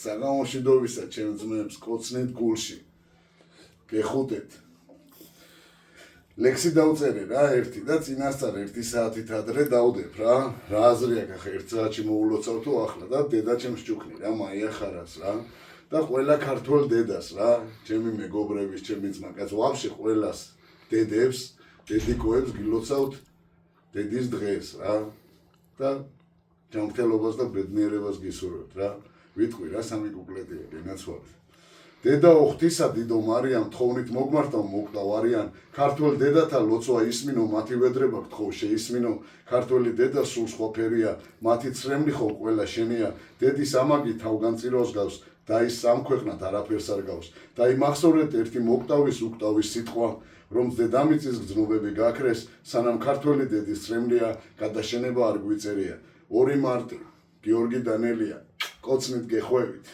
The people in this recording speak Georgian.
საგამოშვიდობისა ჩემს ძმებს, კოცნით გულში. გეხუტეთ. ლექსი დავწერე რა ერთი და წინასწარ 1 საათით ადრე დავდებ რა. რა აზრი აქვს ახლა 1 საათში მოულოცავ თუ ახლა და დედა ჩემს ჭუქნი რა, მაიახარას რა. და ყველა ქართველ დედას რა, ჩემი მეგობრების, ჩემი ძმაკაც, ვაფშე ყველას დედებს, დედიკოებს გილოცავთ დედის დღეს რა. და ჯანმრთელობას და ბედნიერებას გისურვებთ რა. ვიტყვი რა სამი კუკლეტი გენაცვალეთ. დედა ოხთისა დიდო მარიამ თხოვნით მოგმართა მოკვდავ არიან ქართველ დედათა ლოცვა ისმინო მათი ვედრება გთხოვ შეისმინო ქართველი დედა სულ სხვა ფერია მათი ცრემლი ხო ყველა შენია დედის ამაგი თავგანწიროს გავს და ის სამქვეყნად არაფერს არ გავს და იმახსოვრეთ ერთი მოკვდავის უკვდავის სიტყვა რომ დედამიწის გრძნობები გაქრეს სანამ ქართველი დედის ცრემლია გადაშენება არ გვიწერია 2 მარტი გიორგი დანელია კოცნით გეხვევით